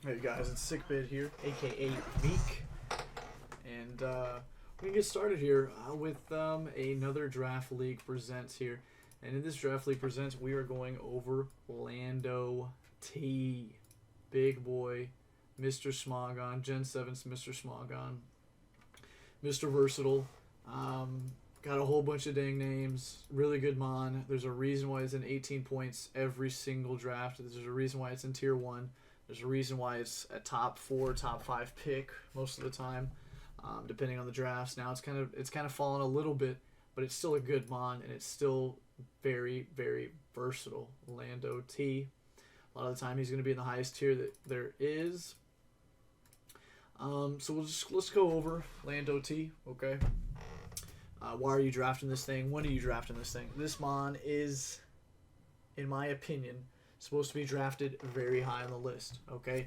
Hey guys, it's Sickbit here, aka Meek, and we're gonna get started here with another Draft League Presents here. And in this Draft League Presents, we are going over Lando-T, big boy, MR.SMOGON, Gen 7's MR.SMOGON, Mr. Versatile. Got a whole bunch of dang names. Really good mon. There's a reason why it's in 18 points every single draft. There's a reason why it's in Tier 1. There's a reason why it's a top 4, top 5 pick most of the time, depending on the drafts. Now it's kind of fallen a little bit, but it's still a good mon, and it's still very, very versatile. Lando-T. A lot of the time he's going to be in the highest tier that there is. So let's go over Lando-T, okay? Why are you drafting this thing? When are you drafting this thing? This mon is, in my opinion, supposed to be drafted very high on the list, okay?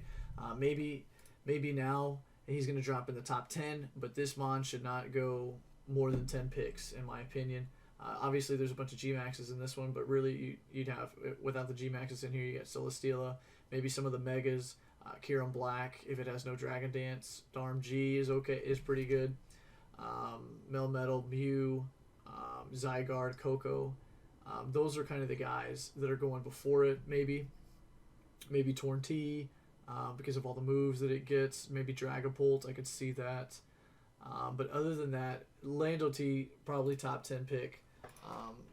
Maybe now he's going to drop in the top 10, but this mon should not go more than 10 picks, in my opinion. Obviously, there's a bunch of G-Maxes in this one, but really you'd have, without the G-Maxes in here, you got Celesteela, maybe some of the Megas, Kieran Black, if it has no Dragon Dance. Darm G is okay, is pretty good. Melmetal, Mew, Zygarde, Coco. Those are kind of the guys that are going before it, maybe Torn T, because of all the moves that it gets. Maybe Dragapult, I could see that. But other than that, Lando-T, probably top 10 pick.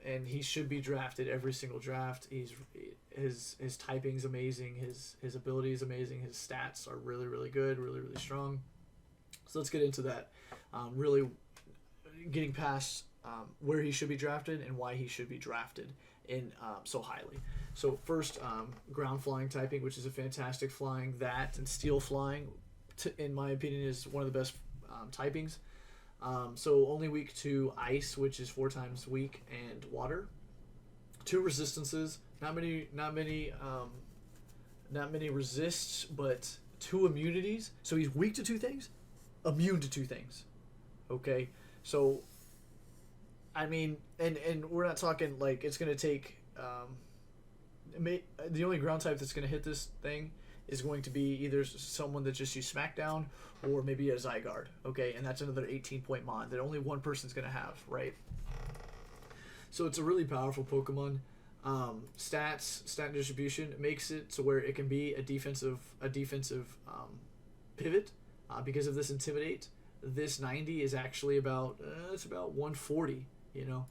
And he should be drafted every single draft. His typing's amazing. His ability is amazing. His stats are really, really good, really, really strong. So let's get into that. Really getting past where he should be drafted and why he should be drafted in so highly. So first, ground flying typing, which is a fantastic flying. That and steel flying, in my opinion, is one of the best typings. So only weak to ice, which is 4 times weak, and water. 2 resistances. Not many resists, but 2 immunities. So he's weak to 2 things, immune to 2 things. Okay, so I mean, and we're not talking like it's gonna take. The only ground type that's gonna hit this thing is going to be either someone that just used Smackdown or maybe a Zygarde. Okay, and that's another 18-point mon that only one person's gonna have, right? So it's a really powerful Pokemon. Stat distribution makes it to where it can be a defensive pivot because of this Intimidate. This 90 is actually about it's about 140, you know,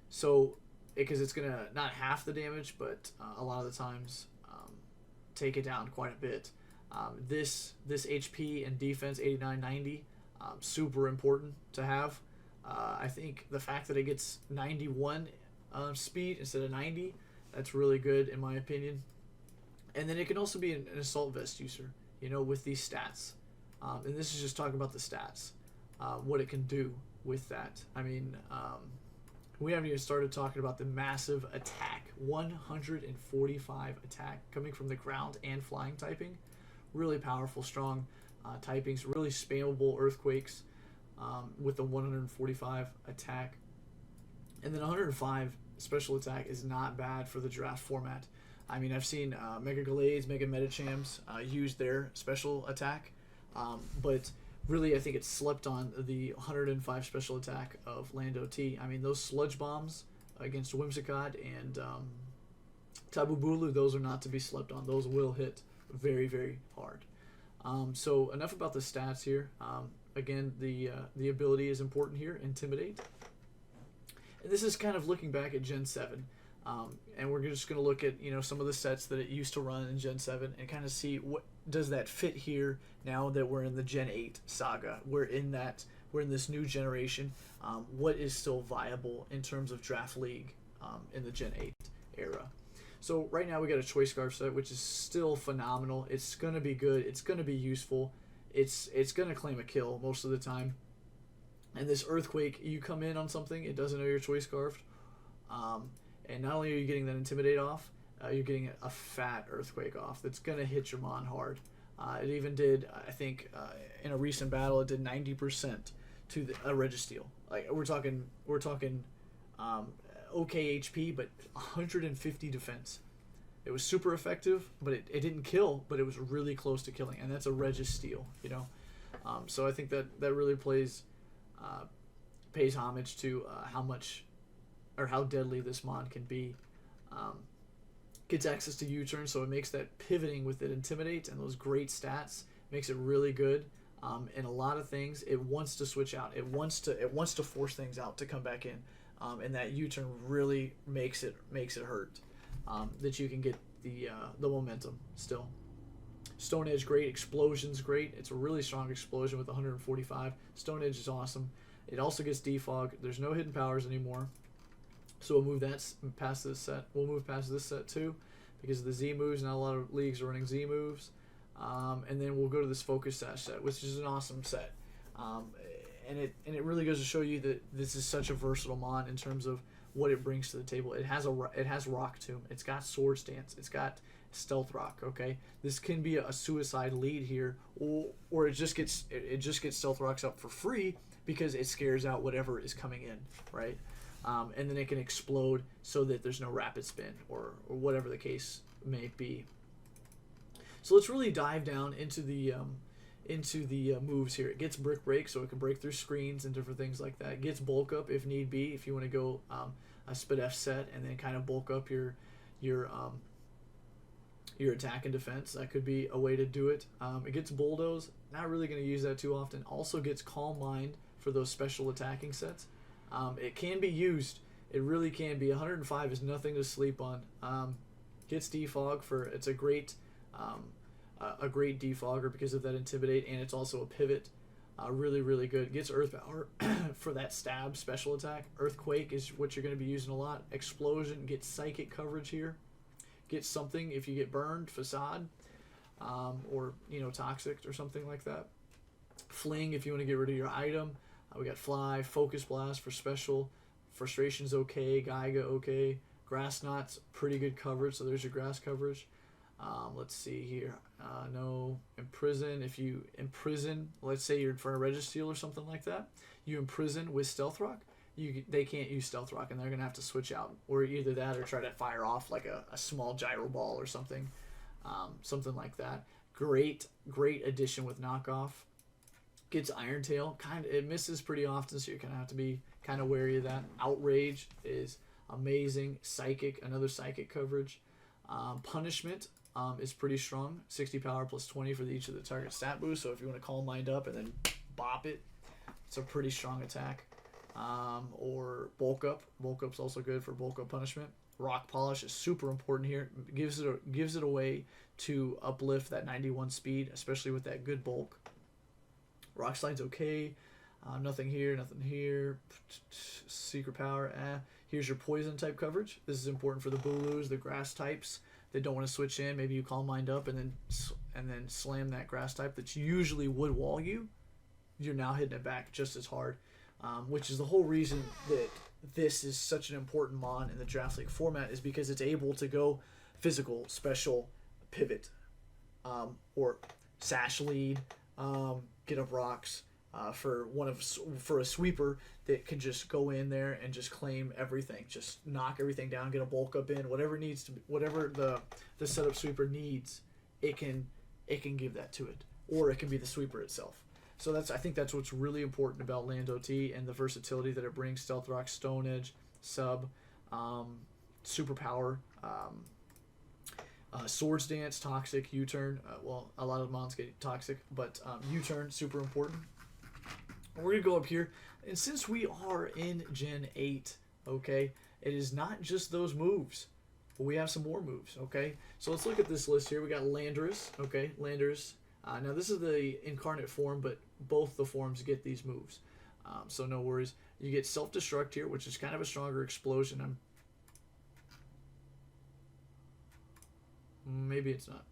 so because it's gonna not half the damage, but a lot of the times take it down quite a bit. This HP and defense 89, 90, super important to have. I think the fact that it gets 91 speed instead of 90, that's really good in my opinion. And then it can also be an assault vest user, you know, with these stats. And this is just talking about the stats, what it can do with that. I mean, we haven't even started talking about the massive attack, 145 attack coming from the ground and flying typing. Really powerful, strong typings, really spammable earthquakes with the 145 attack. And then 105 special attack is not bad for the draft format. I mean, I've seen Mega Glades, Mega Medichams use their special attack. But really, I think it's slept on the 105 special attack of Lando-T. I mean, those Sludge Bombs against Whimsicott and Tabubulu, those are not to be slept on. Those will hit very, very hard. So enough about the stats here. Again, the ability is important here, Intimidate. And this is kind of looking back at Gen 7. And we're just going to look at, you know, some of the sets that it used to run in Gen 7 and kind of see what does that fit here now that we're in the Gen 8 saga. We're in this new generation. What is still viable in terms of Draft League in the Gen 8 era? So right now we got a Choice Scarf set, which is still phenomenal. It's going to be good. It's going to be useful. It's going to claim a kill most of the time. And this Earthquake, you come in on something, it doesn't know you're Choice Scarfed. And not only are you getting that Intimidate off, you're getting a fat Earthquake off that's going to hit your mon hard. It even did, I think, in a recent battle, it did 90% to a Registeel. Like we're talking okay HP, but 150 defense. It was super effective, but it didn't kill, but it was really close to killing, and that's a Regis steal, you know. So I think that really pays homage to how much or how deadly this mod can be. Gets access to U-turn, so it makes that pivoting with it Intimidate and those great stats makes it really good. In a lot of things, it wants to switch out. It wants to force things out to come back in, and that U-turn really makes it hurt. That you can get the momentum still. Stone Edge great, Explosion's great. It's a really strong explosion with 145. Stone Edge is awesome. It also gets defog. There's no hidden powers anymore, so we'll move that past this set. We'll move past this set too, because of the Z moves. Not a lot of leagues are running Z moves. And then we'll go to this Focus Sash set, which is an awesome set. And it really goes to show you that this is such a versatile mod in terms of what it brings to the table. It has Rock Tomb. It's got Sword Stance. It's got Stealth Rock. Okay, this can be a suicide lead here, or it just gets Stealth Rocks up for free because it scares out whatever is coming in, right? And then it can explode so that there's no rapid spin or whatever the case may be. So let's really dive down into the moves here. It gets Brick Break, so it can break through screens and different things like that. It gets Bulk Up if need be, if you want to go a Spit F set and then kind of bulk up your attack and defense. That could be a way to do it. It gets Bulldoze. Not really going to use that too often. Also gets Calm Mind for those special attacking sets. It can be used. It really can be. 105 is nothing to sleep on. Gets Defog for it's a great defogger because of that Intimidate, and it's also a pivot. Really, really good. Gets Earth Power for that stab special attack. Earthquake is what you're going to be using a lot. Explosion gets Psychic coverage here. Gets something if you get burned, Facade, or Toxic or something like that. Fling if you want to get rid of your item. We got Fly, Focus Blast for special. Frustration's okay. Geiga okay. Grass Knots pretty good coverage, so there's your grass coverage. Let's see here. No, Imprison. If you imprison, let's say you're for a Registeel or something like that, you imprison with Stealth Rock, they can't use Stealth Rock, and they're going to have to switch out. Or either that or try to fire off like a small Gyro Ball or something. Something like that. Great addition with Knockoff. Gets Iron Tail. It misses pretty often, so you're going to have to be kind of wary of that. Outrage is amazing. Psychic, another Psychic coverage. Punishment is pretty strong. 60 power plus 20 for each of the target stat boost. So if you want to Calm Mind up and then bop it, it's a pretty strong attack. Or Bulk Up. Bulk Up's also good for Bulk Up punishment. Rock Polish is super important here. Gives it a way to uplift that 91 speed, especially with that good bulk. Rock Slide's okay. Nothing here, nothing here. Secret Power, Here's your Poison type coverage. This is important for the Booloos, the Grass types that don't want to switch in. Maybe you Calm Mind up and then slam that Grass type that usually would wall you. You're now hitting it back just as hard, which is the whole reason that this is such an important mod in the Draft League format, is because it's able to go physical, special, pivot, or sash lead, get up rocks, for a sweeper that can just go in there and just claim everything, just knock everything down, get a bulk up in, whatever the setup sweeper needs, it can give that to it, or it can be the sweeper itself. So I think that's what's really important about Lando-T and the versatility that it brings. Stealth Rock, Stone Edge, Sub, Superpower, Swords Dance, Toxic, U-turn. Well, a lot of mods get Toxic, but U-turn, super important. We're going to go up here, and since we are in Gen 8, okay, it is not just those moves, but we have some more moves, okay? So let's look at this list here. We got Landorus, okay, Landorus. Now this is the incarnate form, but both the forms get these moves, so no worries. You get Self-Destruct here, which is kind of a stronger explosion. Maybe it's not.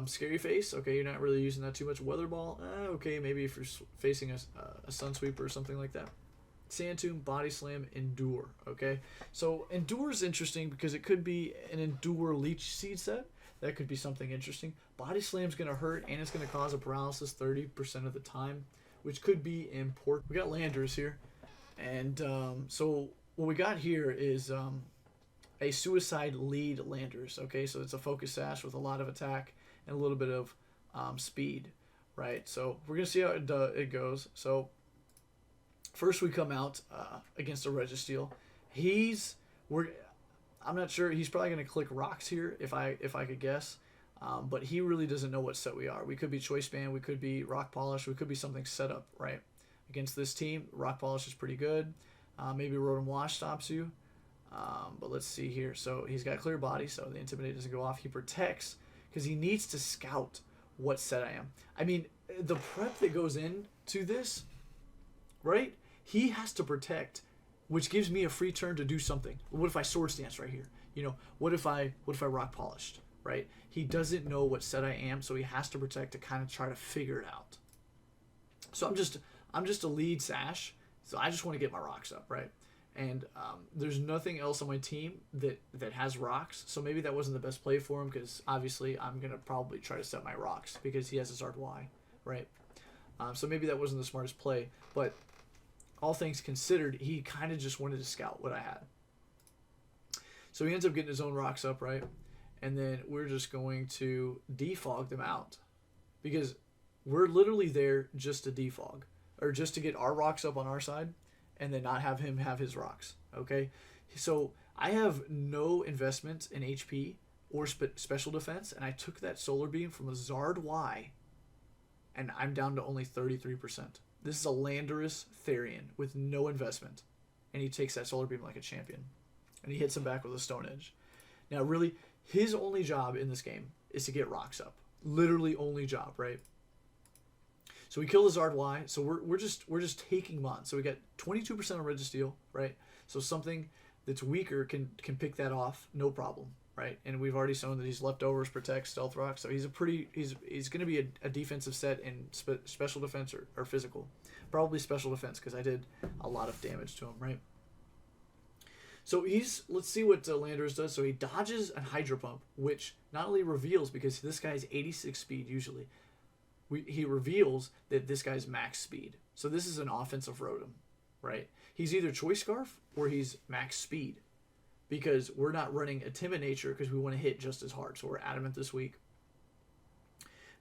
Scary Face, okay, you're not really using that too much. Weather Ball, okay, maybe if you're facing a Sun Sweeper or something like that. Sand Tomb, Body Slam, Endure, okay? So Endure is interesting because it could be an Endure Leech Seed set. That could be something interesting. Body Slam's going to hurt, and it's going to cause a paralysis 30% of the time, which could be important. We got Landorus here, and so what we got here is a suicide lead Landorus. Okay, so it's a focus sash with a lot of attack and a little bit of speed, right? So we're gonna see how it goes. So first we come out against a Registeel. I'm not sure. He's probably gonna click rocks here if I could guess. But he really doesn't know what set we are. We could be Choice Band, we could be Rock Polish, we could be something set up, right? Against this team, Rock Polish is pretty good. Maybe Rotom Wash stops you. But let's see here. So he's got clear body, so the Intimidate doesn't go off. He protects because he needs to scout what set I am. I mean, the prep that goes into this, right? He has to protect, which gives me a free turn to do something. What if I Swords Dance right here? You know, what if I Rock Polished, right? He doesn't know what set I am, so he has to protect to kind of try to figure it out. So I'm just a lead sash, so I just want to get my rocks up, right? And there's nothing else on my team that has rocks, so maybe that wasn't the best play for him, because obviously I'm going to probably try to set my rocks because he has his RY, right? So maybe that wasn't the smartest play, but all things considered, he kind of just wanted to scout what I had. So he ends up getting his own rocks up, right? And then we're just going to defog them out because we're literally there just to defog, or just to get our rocks up on our side and then not have him have his rocks, okay? So I have no investment in HP or special defense, and I took that Solar Beam from a Zard Y, and I'm down to only 33%. This is a Landorus Therian with no investment, and he takes that Solar Beam like a champion, and he hits him back with a Stone Edge. Now, really, his only job in this game is to get rocks up. Literally only job, right? So we kill the Zard Y. So we're just taking Mons. So we got 22% on Registeel, right? So something that's weaker can pick that off, no problem, right? And we've already shown that he's leftovers, protect, stealth rock. So he's going to be a defensive set in special defense or physical, probably special defense because I did a lot of damage to him, right? So let's see what Landorus does. So he dodges a Hydro Pump, which not only reveals, because this guy's 86 speed usually, he reveals that this guy's max speed. So this is an offensive Rotom, right? He's either Choice Scarf or he's max speed, because we're not running a Timid Nature because we want to hit just as hard. So we're Adamant this week,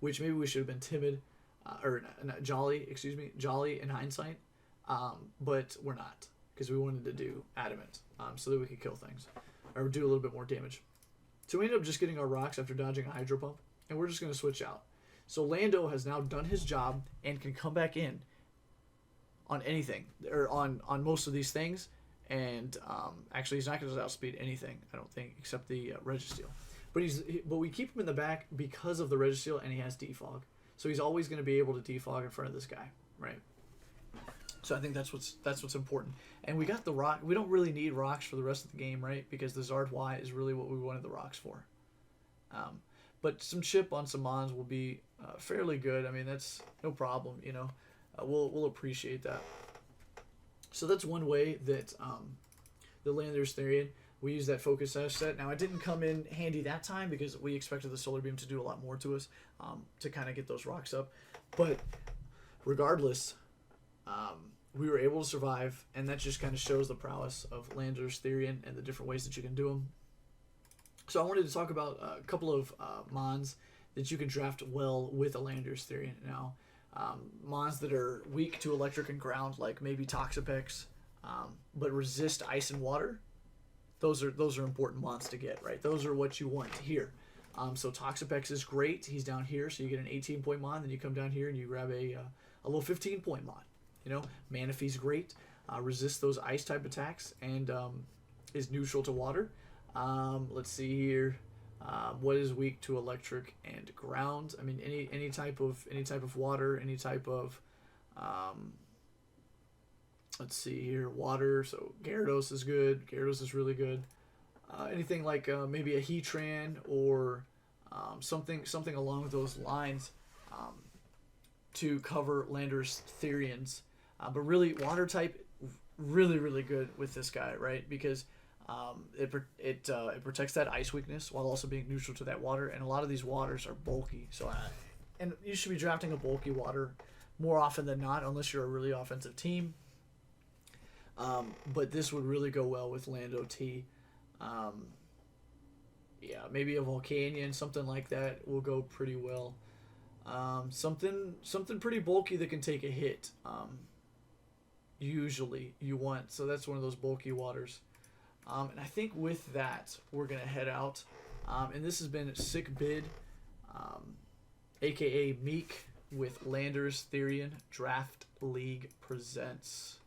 which maybe we should have been Timid, or not, Jolly in hindsight, but we're not, because we wanted to do Adamant so that we could kill things or do a little bit more damage. So we ended up just getting our rocks after dodging a Hydro Pump, and we're just going to switch out. So Lando has now done his job and can come back in on anything, or on most of these things, and actually he's not going to outspeed anything, I don't think, except the Registeel. But we keep him in the back because of the Registeel, and he has defog. So he's always going to be able to defog in front of this guy, right? So I think that's what's important. And we got the rock. We don't really need rocks for the rest of the game, right? Because the Zard Y is really what we wanted the rocks for. But some chip on some Mons will be fairly good. I mean, that's no problem, you know. We'll appreciate that. So that's one way that the Landorus Therian, we use that Focus Sash set. Now, it didn't come in handy that time because we expected the Solar Beam to do a lot more to us to kind of get those rocks up. But regardless, we were able to survive, and that just kind of shows the prowess of Landorus Therian and the different ways that you can do them. So I wanted to talk about a couple of Mons that you can draft well with a Landorus Therian. Now, Mons that are weak to electric and ground, like maybe Toxapex, but resist ice and water. Those are important Mons to get, right? Those are what you want here. So Toxapex is great. He's down here, so you get an 18-point Mon. Then you come down here and you grab a little 15-point Mon. You know, Manaphy's great. Resists those ice type attacks and is neutral to water. Let's see here. What is weak to electric and ground? I mean, any type of water, any type of let's see here, water. So Gyarados is good. Gyarados is really good. Anything like maybe a Heatran or something along those lines to cover Landorus Therians. But really, water type really good with this guy, right? Because it protects that ice weakness while also being neutral to that water, and a lot of these waters are bulky. So, and you should be drafting a bulky water more often than not, unless you're a really offensive team. But this would really go well with Lando-T. Yeah, maybe a Volcanion, something like that will go pretty well. Something pretty bulky that can take a hit. Usually you want, so that's one of those bulky waters. And I think with that we're gonna head out. And this has been Sick Bid, aka Meek, with Landorus Therian Draft League Presents.